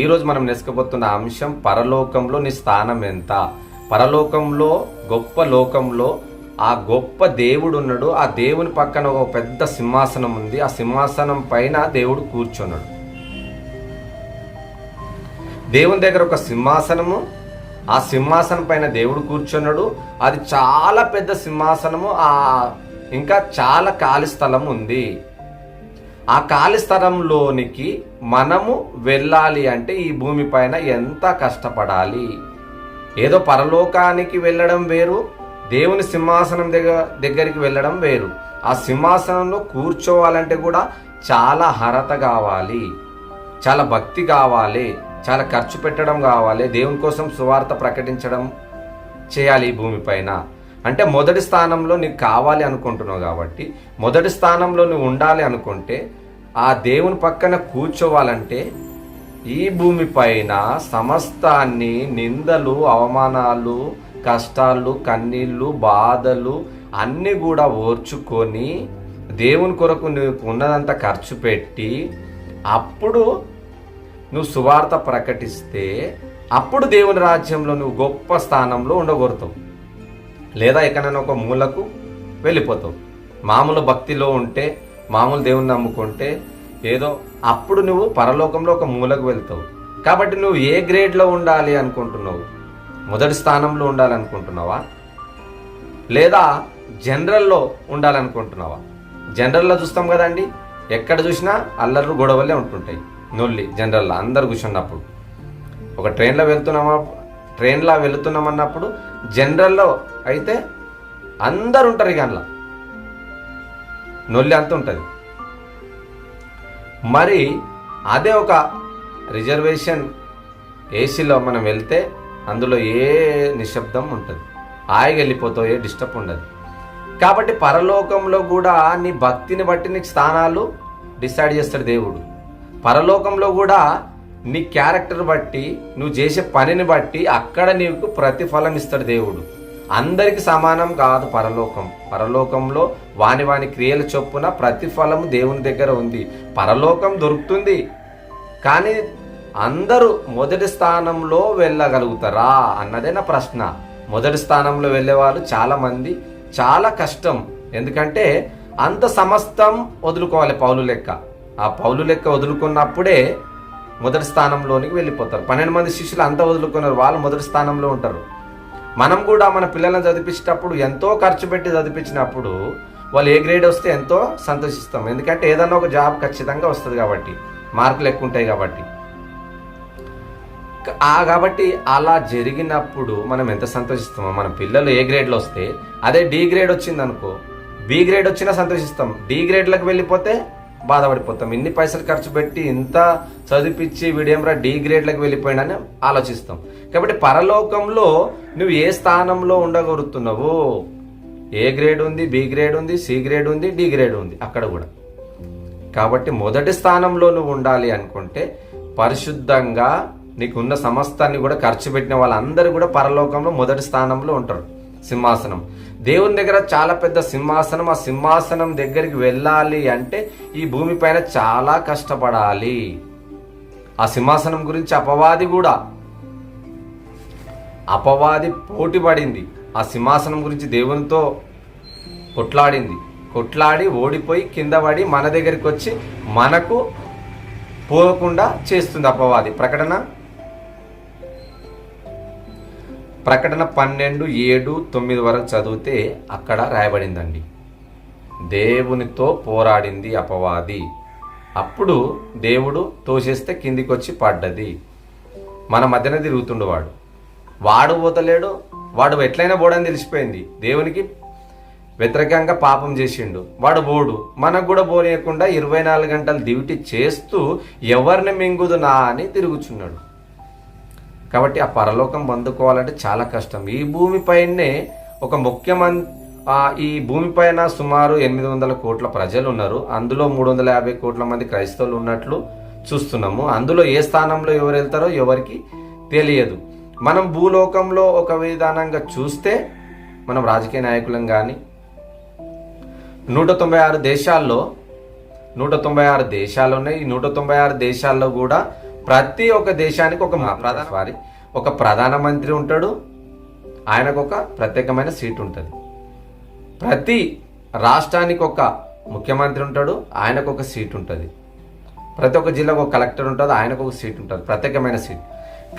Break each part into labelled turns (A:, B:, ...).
A: ఈరోజు మనం నేర్చుకోబోతున్న అంశం పరలోకంలో నీ స్థానం ఎంత. పరలోకంలో గొప్ప లోకంలో ఆ గొప్ప దేవుడు ఉన్నాడు. ఆ దేవుని పక్కన ఒక పెద్ద సింహాసనం ఉంది. ఆ సింహాసనం పైన దేవుడు కూర్చున్నాడు. దేవుని దగ్గర ఒక సింహాసనము, ఆ సింహాసనం పైన దేవుడు కూర్చున్నాడు. అది చాలా పెద్ద సింహాసనము. ఇంకా చాలా ఖాళీ స్థలం ఉంది. ఆ ఖాళీ స్థలంలోనికి మనము వెళ్ళాలి అంటే ఈ భూమి పైన ఎంత కష్టపడాలి. ఏదో పరలోకానికి వెళ్ళడం వేరు, దేవుని సింహాసనం దగ్గరికి వెళ్ళడం వేరు. ఆ సింహాసనంలో కూర్చోవాలంటే కూడా చాలా అర్హత కావాలి, చాలా భక్తి కావాలి, చాలా ఖర్చు పెట్టడం కావాలి. దేవుని కోసం సువార్త ప్రకటించడం చేయాలి ఈ భూమి పైన. అంటే మొదటి స్థానంలో నీకు కావాలి అనుకుంటున్నావు కాబట్టి, మొదటి స్థానంలో నువ్వు ఉండాలి అనుకుంటే, ఆ దేవుని పక్కన కూర్చోవాలంటే ఈ భూమి పైన సమస్తాన్ని నిందలు, అవమానాలు, కష్టాలు, కన్నీళ్ళు, బాధలు అన్నీ కూడా ఓర్చుకొని దేవుని కొరకు నువ్వు ఉన్నదంతా ఖర్చు పెట్టి అప్పుడు నువ్వు సువార్త ప్రకటిస్తే అప్పుడు దేవుని రాజ్యంలో నువ్వు గొప్ప స్థానంలో ఉండగొడతావు. లేదా ఎక్కడైనా ఒక మూలకు వెళ్ళిపోతావు. మామూలు భక్తిలో ఉంటే, మామూలు దేవుని నమ్ముకుంటే ఏదో అప్పుడు నువ్వు పరలోకంలో ఒక మూలకు వెళ్తావు. కాబట్టి నువ్వు ఏ గ్రేడ్లో ఉండాలి అనుకుంటున్నావు? మొదటి స్థానంలో ఉండాలనుకుంటున్నావా, లేదా జనరల్లో ఉండాలనుకుంటున్నావా? జనరల్లో చూస్తాం కదండి, ఎక్కడ చూసినా అల్లర్లు గొడవలే ఉంటుంటాయి. నొల్లి జనరల్లో అందరు కూర్చున్నప్పుడు. ఒక ట్రైన్లో వెళుతున్నామన్నప్పుడు జనరల్లో అయితే అందరు ఉంటారు. ఇక అందులో నొల్లి అంత ఉంటుంది. మరి అదే ఒక రిజర్వేషన్ ఏసీలో మనం వెళ్తే అందులో ఏ నిశ్శబ్దం ఉంటుంది, హాయిగా వెళ్ళిపోతావు, ఏ డిస్టర్బ్ ఉండదు. కాబట్టి పరలోకంలో కూడా నీ భక్తిని బట్టి నీకు స్థానాలు డిసైడ్ చేస్తాడు దేవుడు. పరలోకంలో కూడా నీ క్యారెక్టర్ బట్టి, నువ్వు చేసే పనిని బట్టి అక్కడ నీకు ప్రతిఫలం ఇస్తాడు దేవుడు. అందరికి సమానం కాదు పరలోకం. పరలోకంలో వాని క్రియల చొప్పున ప్రతిఫలం దేవుని దగ్గర ఉంది. పరలోకం దొరుకుతుంది, కానీ అందరూ మొదటి స్థానంలో వెళ్ళగలుగుతారా అన్నదే నా ప్రశ్న. మొదటి స్థానంలో వెళ్ళే వాళ్ళు చాలా మంది, చాలా కష్టం. ఎందుకంటే అంత సమస్తం వదులుకోవాలి పౌలు లెక్క. ఆ పౌలు లెక్క వదులుకున్నప్పుడే మొదటి స్థానంలోనికి వెళ్ళిపోతారు. 12 మంది శిష్యులు అంతా వదులుకున్నారు, వాళ్ళు మొదటి స్థానంలో ఉంటారు. మనం కూడా మన పిల్లలను చదివించేటప్పుడు ఎంతో ఖర్చు పెట్టి చదివించినప్పుడు వాళ్ళు ఏ గ్రేడ్ వస్తే ఎంతో సంతోషిస్తాం. ఎందుకంటే ఏదన్నా ఒక జాబ్ ఖచ్చితంగా వస్తుంది కాబట్టి, మార్కులు ఎక్కువ ఉంటాయి కాబట్టి. కాబట్టి అలా జరిగినప్పుడు మనం ఎంత సంతోషిస్తామో. మన పిల్లలు ఏ గ్రేడ్లో వస్తే, అదే డి గ్రేడ్ వచ్చింది అనుకో, బి గ్రేడ్ వచ్చినా సంతోషిస్తాం. డి గ్రేడ్లకు వెళ్ళిపోతే బాధపడిపోతాం. ఇన్ని పైసలు ఖర్చు పెట్టి ఇంత చదివించి వీడేమరా డి గ్రేడ్లకు వెళ్ళిపోయినని ఆలోచిస్తాం. కాబట్టి పరలోకంలో నువ్వు ఏ స్థానంలో ఉండగలుగుతున్నావు? ఏ గ్రేడ్ ఉంది, బి గ్రేడ్ ఉంది, సి గ్రేడ్ ఉంది, డి గ్రేడ్ ఉంది అక్కడ కూడా. కాబట్టి మొదటి స్థానంలో నువ్వు ఉండాలి అనుకుంటే పరిశుద్ధంగా నీకున్న సమస్తాన్ని కూడా ఖర్చు పెట్టిన వాళ్ళందరూ కూడా పరలోకంలో మొదటి స్థానంలో ఉంటారు. సింహాసనం, దేవుని దగ్గర చాలా పెద్ద సింహాసనం. ఆ సింహాసనం దగ్గరికి వెళ్ళాలి అంటే ఈ భూమి పైన చాలా కష్టపడాలి. ఆ సింహాసనం గురించి అపవాది పోటీ పడింది. ఆ సింహాసనం గురించి దేవునితో కొట్లాడి ఓడిపోయి కింద పడి మన దగ్గరికి వచ్చి మనకు పోకుండా చేస్తుంది అపవాది. ప్రకటన 12:7-9 వరకు చదివితే అక్కడ రాయబడిందండి, దేవునితో పోరాడింది అపవాది. అప్పుడు దేవుడు తోసేస్తే కిందికి వచ్చి పడ్డది. మన మధ్యన తిరుగుతుండు వాడు పోతలేడు. వాడు ఎట్లయినా పోడని తెలిసిపోయింది. దేవునికి వ్యతిరేకంగా పాపం చేసిండు, వాడు పోడు. మనకు కూడా పోనీయకుండా 24 గంటలు డ్యూటీ చేస్తూ ఎవరిని మింగుదునా అని తిరుగుచున్నాడు. కాబట్టి ఆ పరలోకం పొందుకోవాలంటే చాలా కష్టం. ఈ భూమిపైనే ఒక ఈ భూమిపైన సుమారు 800 కోట్ల ప్రజలు ఉన్నారు. అందులో 350 కోట్ల మంది క్రైస్తవులు ఉన్నట్లు చూస్తున్నాము. అందులో ఏ స్థానంలో ఎవరు వెళ్తారో ఎవరికి తెలియదు. మనం భూలోకంలో ఒక విధానంగా చూస్తే, మనం రాజకీయ నాయకులం కానీ 196 దేశాల్లో 196 దేశాలు ఉన్నాయి. ఈ 196 దేశాల్లో కూడా
B: ప్రతి ఒక్క దేశానికి ఒక ప్రధానమంత్రి ఉంటాడు, ఆయనకు ఒక ప్రత్యేకమైన సీట్ ఉంటుంది. ప్రతి రాష్ట్రానికి ఒక ముఖ్యమంత్రి ఉంటాడు, ఆయనకు ఒక సీట్ ఉంటుంది. ప్రతి ఒక్క జిల్లాకు ఒక కలెక్టర్ ఉంటుంది, ఆయనకు ఒక సీట్ ఉంటుంది, ప్రత్యేకమైన సీట్.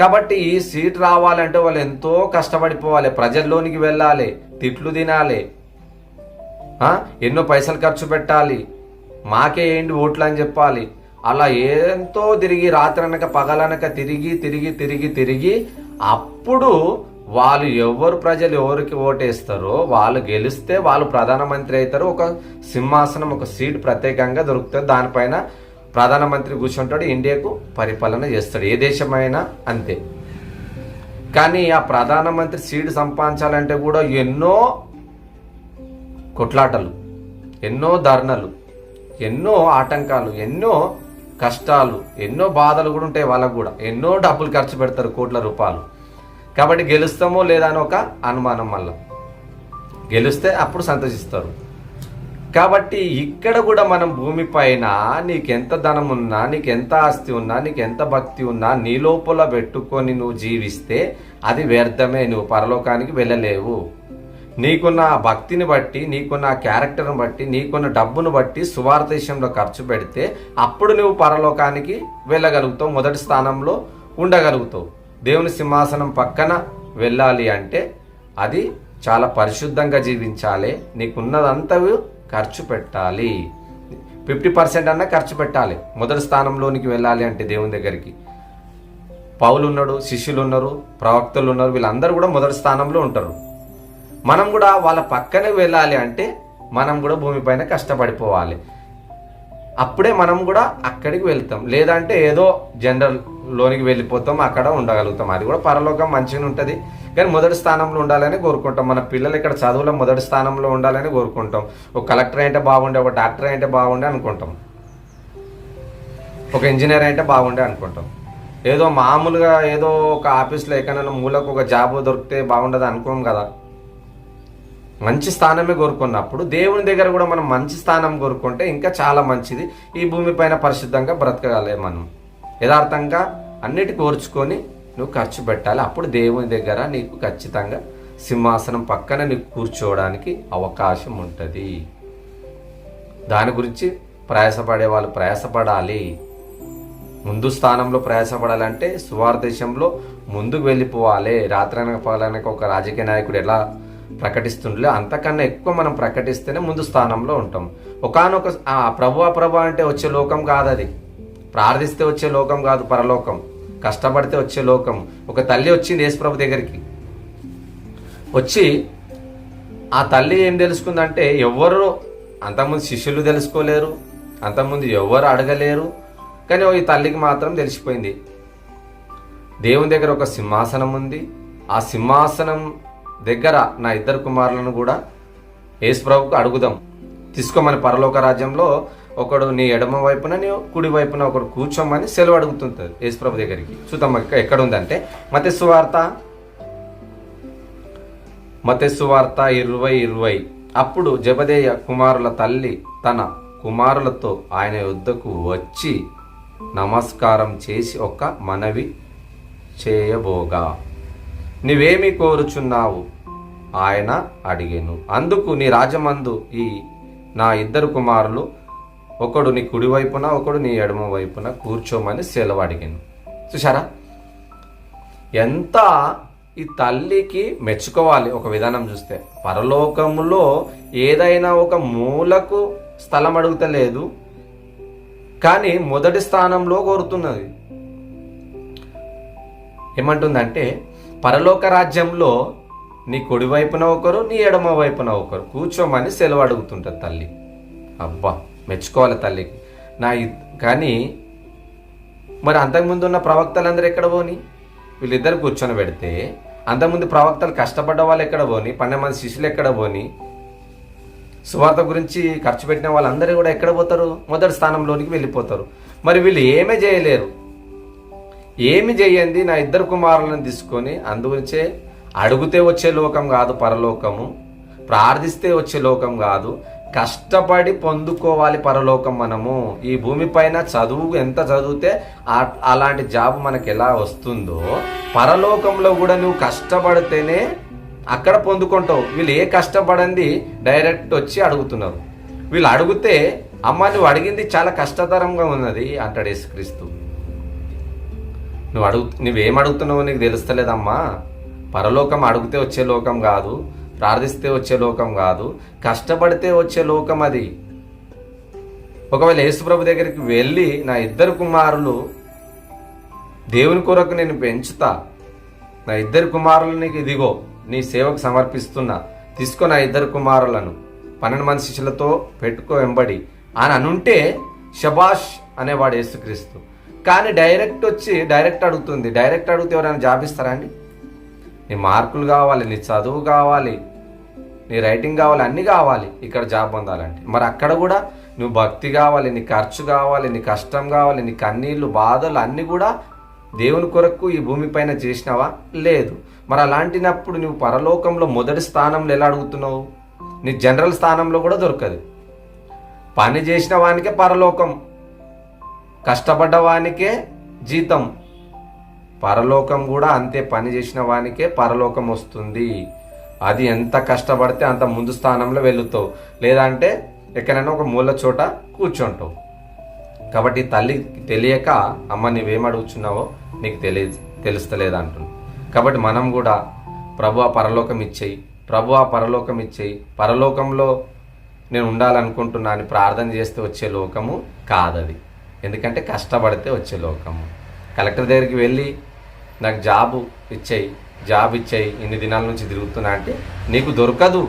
B: కాబట్టి ఈ సీట్ రావాలంటే వాళ్ళు ఎంతో కష్టపడిపోవాలి, ప్రజల్లోనికి వెళ్ళాలి, తిట్లు తినాలి, ఎన్నో పైసలు ఖర్చు పెట్టాలి, మాకే ఏంటి ఓట్లు అని చెప్పాలి. అలా ఎంతో తిరిగి రాత్రనక పగలనక తిరిగి తిరిగి తిరిగి తిరిగి అప్పుడు వాళ్ళు ప్రజలు ఎవరికి ఓటేస్తారో వాళ్ళు గెలిస్తే వాళ్ళు ప్రధానమంత్రి అవుతారు. ఒక సింహాసనం, ఒక సీట్ ప్రత్యేకంగా దొరుకుతుంది. దానిపైన ప్రధానమంత్రి కూర్చుంటాడు, ఇండియాకు పరిపాలన చేస్తాడు. ఏ దేశమైనా అంతే. కానీ ఆ ప్రధానమంత్రి సీట్ సంపాదించాలంటే కూడా ఎన్నో కొట్లాటలు, ఎన్నో ధర్నలు, ఎన్నో ఆటంకాలు, ఎన్నో కష్టాలు, ఎన్నో బాధలు కూడా ఉంటాయి. వాళ్ళకు కూడా ఎన్నో డబ్బులు ఖర్చు పెడతారు, కోట్ల రూపాయలు. కాబట్టి గెలుస్తామో లేదా అని ఒక అనుమానం. మళ్ళా గెలిస్తే అప్పుడు సంతోషిస్తారు. కాబట్టి ఇక్కడ కూడా మనం భూమిపైన నీకెంత ధనం ఉన్నా, నీకెంత ఆస్తి ఉన్నా, నీకెంత భక్తి ఉన్నా, నీ లోపల పెట్టుకొని నువ్వు జీవిస్తే అది వ్యర్థమే. నువ్వు పరలోకానికి వెళ్ళలేవు. నీకున్న భక్తిని బట్టి, నీకున్న క్యారెక్టర్ని బట్టి, నీకున్న డబ్బును బట్టి సువార్త విషయంలో ఖర్చు పెడితే అప్పుడు నువ్వు పరలోకానికి వెళ్ళగలుగుతావు, మొదటి స్థానంలో ఉండగలుగుతావు. దేవుని సింహాసనం పక్కన వెళ్ళాలి అంటే అది చాలా పరిశుద్ధంగా జీవించాలి. నీకున్నదంతా ఖర్చు పెట్టాలి. 50% అన్నా ఖర్చు పెట్టాలి మొదటి స్థానంలోనికి వెళ్ళాలి అంటే దేవుని దగ్గరికి. పౌలు ఉన్నాడు, శిష్యులు ఉన్నారు, ప్రవక్తలు ఉన్నారు, వీళ్ళందరూ కూడా మొదటి స్థానంలో ఉంటారు. మనం కూడా వాళ్ళ పక్కనే వెళ్ళాలి అంటే మనం కూడా భూమిపైన కష్టపడిపోవాలి. అప్పుడే మనం కూడా అక్కడికి వెళ్తాం. లేదంటే ఏదో జనరల్ లోనికి వెళ్ళిపోతాం, అక్కడ ఉండగలుగుతాం. అది కూడా పరలోకం మంచిగా ఉంటుంది. కానీ మొదటి స్థానంలో ఉండాలని కోరుకుంటాం. మన పిల్లలు ఇక్కడ చదువులో మొదటి స్థానంలో ఉండాలని కోరుకుంటాం. ఒక కలెక్టర్ అయితే బాగుండే, ఒక డాక్టర్ అయితే బాగుండే అనుకుంటాం, ఒక ఇంజనీర్ అయితే బాగుండే అనుకుంటాం. ఏదో మామూలుగా ఏదో ఒక ఆఫీస్లో ఎక్కడైనా మూలకు ఒక జాబ్ దొరికితే బాగుండదు అనుకోం కదా. మంచి స్థానమే కోరుకున్నప్పుడు దేవుని దగ్గర కూడా మనం మంచి స్థానం కోరుకుంటే ఇంకా చాలా మంచిది. ఈ భూమిపైన పరిశుద్ధంగా బ్రతకగలే. మనం యథార్థంగా అన్నిటికీ ఓర్చుకొని నువ్వు ఖర్చు పెట్టాలి. అప్పుడు దేవుని దగ్గర నీకు ఖచ్చితంగా సింహాసనం పక్కన నీకు కూర్చోవడానికి అవకాశం ఉంటుంది. దాని గురించి ప్రయాసపడే వాళ్ళు ప్రయాసపడాలి. ముందు స్థానంలో ప్రయాసపడాలంటే సువార్త దేశంలో ముందుకు వెళ్ళిపోవాలి. రాత్రనక పగలనక ఒక రాజకీయ నాయకుడు ఎలా ప్రకటిస్తుండే అంతకన్నా ఎక్కువ మనం ప్రకటిస్తేనే ముందు స్థానంలో ఉంటాం. ఒకానొక ప్రభు అంటే వచ్చే లోకం కాదు. అది ప్రార్థిస్తే వచ్చే లోకం కాదు, పరలోకం. కష్టపడితే వచ్చే లోకం. ఒక తల్లి వచ్చింది యేసు ప్రభు దగ్గరికి. వచ్చి ఆ తల్లి ఏం తెలుసుకుందంటే ఎవరు అంతకుముందు శిష్యులు తెలుసుకోలేరు, అంతకుముందు ఎవరు అడగలేరు. కానీ ఈ తల్లికి మాత్రం తెలిసిపోయింది దేవుని దగ్గర ఒక సింహాసనం ఉంది. ఆ సింహాసనం దగ్గర నా 2 కుమారులను కూడా యేసు ప్రభుకు అడుగుదాం, తీసుకోమని. పరలోక రాజ్యంలో ఒకడు నీ ఎడమ వైపున, నీ కుడి వైపున ఒకడు కూర్చోమని సెలవు అడుగుతుంటుంది యేసు ప్రభు దగ్గరికి. చూద్దాం ఎక్కడ ఉందంటే మత్తయి సువార్త 20:20. అప్పుడు జెబెదయి కుమారుల తల్లి తన కుమారులతో ఆయన యొద్దకు వచ్చి నమస్కారం చేసి ఒక మనవి చేయబోగా, నీవేమి కోరుచున్నావు ఆయన అడిగెను. అందుకు నీ రాజమందు ఈ నా 2 కుమారులు ఒకడు నీ కుడి వైపున, ఒకడు నీ ఎడమ వైపున కూర్చోమని సెలవు అడిగాను. చూసారా ఎంత ఈ తల్లికి మెచ్చుకోవాలి. ఒక విధానం చూస్తే పరలోకములో ఏదైనా ఒక మూలకు స్థలం అడుగుతలేదు, కానీ మొదటి స్థానంలో కోరుతున్నది. ఏమంటుందంటే పరలోక రాజ్యంలో నీ కుడి వైపున ఒకరు, నీ ఎడమ వైపున ఒకరు కూర్చోమని సెలవు అడుగుతుంటుంది తల్లి. అబ్బా, మెచ్చుకోవాలి తల్లికి. కానీ మరి అంతకుముందు ఉన్న ప్రవక్తలందరూ ఎక్కడ పోని? వీళ్ళిద్దరు కూర్చొని పెడితే అంతకుముందు ప్రవక్తలు కష్టపడ్డ వాళ్ళు ఎక్కడ పోని? 12 మంది శిష్యులు ఎక్కడ పోని? సువార్త గురించి ఖర్చు పెట్టిన వాళ్ళందరూ కూడా ఎక్కడ పోతారు? మొదటి స్థానంలోనికి వెళ్ళిపోతారు. మరి వీళ్ళు ఏమీ చేయలేరు. ఏమి చేయండి నా 2 కుమారులను తీసుకొని, అందుగురించే అడిగితే వచ్చే లోకం కాదు పరలోకము, ప్రార్థిస్తే వచ్చే లోకం కాదు,
A: కష్టపడి పొందుకోవాలి పరలోకం. మనము ఈ భూమిపైన చదువు ఎంత చదివితే అలాంటి జాబ్ మనకి ఎలా వస్తుందో పరలోకంలో కూడా నువ్వు కష్టపడితేనే అక్కడ పొందుకుంటావు. వీళ్ళు ఏ కష్టపడంది డైరెక్ట్ వచ్చి అడుగుతున్నారు. వీళ్ళు అడిగితే అమ్మ నువ్వు చాలా కష్టతరంగా ఉన్నది అంటాడు యేసుక్రీస్తు. నువ్వేం అడుగుతున్నావో నీకు తెలుస్తలేదమ్మా. పరలోకం అడిగితే వచ్చే లోకం కాదు, ప్రార్థిస్తే వచ్చే లోకం కాదు, కష్టపడితే వచ్చే లోకం అది. ఒకవేళ యేసుప్రభు దగ్గరికి వెళ్ళి నా 2 కుమారులు దేవుని కొరకు నేను పెంచుతా, నా 2 కుమారులు నీకు ఇదిగో నీ సేవకు సమర్పిస్తున్నా, తీసుకో నా 2 కుమారులను 12 మంది శిష్యులతో పెట్టుకో వెంబడి అని అనుంటే షబాష్ అనేవాడు యేసుక్రీస్తు. కానీ డైరెక్ట్ అడుగుతుంది. డైరెక్ట్ అడిగితే ఎవరైనా జాబ్ ఇస్తారా అండి? నీ మార్కులు కావాలి, నీ చదువు కావాలి, నీ రైటింగ్ కావాలి, అన్నీ కావాలి ఇక్కడ జాబ్ పొందాలంటే. మరి అక్కడ కూడా నువ్వు భక్తి కావాలి, నీ ఖర్చు కావాలి, నీ కష్టం కావాలి, నీ కన్నీళ్ళు బాధలు అన్నీ కూడా దేవుని కొరకు ఈ భూమిపైన చేసినావా? లేదు. మరి అలాంటినప్పుడు నువ్వు పరలోకంలో మొదటి స్థానంలో ఎలా అడుగుతున్నావు? నీ జనరల్ స్థానంలో కూడా దొరకదు. పని చేసిన వానికే పరలోకం, కష్టపడ్డ వానికే జీతం. పరలోకం కూడా అంతే, పని చేసిన వానికే పరలోకం వస్తుంది. అది ఎంత కష్టపడితే అంత ముందు స్థానంలో వెళుతావు, లేదంటే ఎక్కడైనా ఒక మూల చోట కూర్చుంటావు. కాబట్టి తల్లి తెలియక అమ్మ నువ్వేం అడుగుతున్నావో నీకు తెలుస్తలేదు అంటున్నావు. కాబట్టి మనం కూడా ప్రభువా పరలోకం ఇచ్చేయి, ప్రభువా పరలోకం ఇచ్చేయి, పరలోకంలో నేను ఉండాలనుకుంటున్నా అని ప్రార్థన చేస్తే వచ్చే లోకము కాదది. ఎందుకంటే కష్టపడితే వచ్చే లోకము. కలెక్టర్ దగ్గరికి వెళ్ళి నాకు జాబ్ ఇచ్చేయి ఇన్ని దినాల నుంచి తిరుగుతున్నా అంటే నీకు దొరకదు.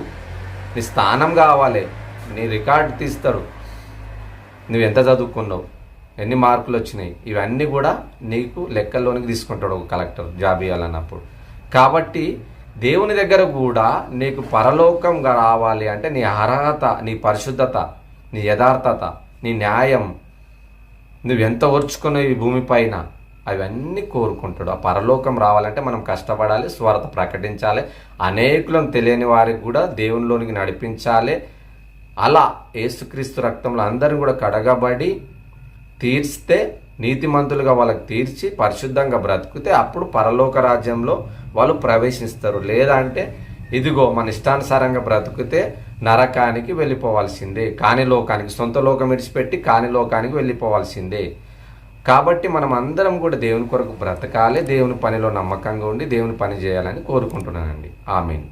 A: నీ స్థానం కావాలి, నీ రికార్డు తీస్తాడు, నువ్వు ఎంత చదువుకున్నావు, ఎన్ని మార్కులు వచ్చినాయి, ఇవన్నీ కూడా నీకు లెక్కల్లోనికి తీసుకుంటాడు ఒక కలెక్టర్ జాబ్ ఇవ్వాలన్నప్పుడు. కాబట్టి దేవుని దగ్గర కూడా నీకు పరలోకం రావాలి అంటే నీ అర్హత, నీ పరిశుద్ధత, నీ యథార్థత, నీ న్యాయం, నువ్వెంత ఓర్చుకున్నావు ఈ భూమిపైన అవన్నీ కోరుకుంటాడు. ఆ పరలోకం రావాలంటే మనం కష్టపడాలి, స్వార్థ ప్రకటించాలి, అనేకులను తెలియని వారికి కూడా దేవునిలోనికి నడిపించాలి. అలా యేసుక్రీస్తు రక్తంలో అందరూ కూడా కడగబడి తీర్చితే, నీతిమంతులుగా వాళ్ళకి తీర్చి పరిశుద్ధంగా బ్రతికితే అప్పుడు పరలోక రాజ్యంలో వాళ్ళు ప్రవేశిస్తారు. లేదంటే ఇదిగో మన ఇష్టానుసారంగా బ్రతికితే నరకానికి వెళ్ళిపోవాల్సిందే, కాని లోకానికి, సొంత లోకం విడిచిపెట్టి కాని లోకానికి వెళ్ళిపోవాల్సిందే. కాబట్టి మనం అందరం కూడా దేవుని కొరకు బ్రతకాలి, దేవుని పనిలో నమ్మకంగా ఉండి దేవుని పని చేయాలని కోరుకుంటున్నానండి. ఆమేన్.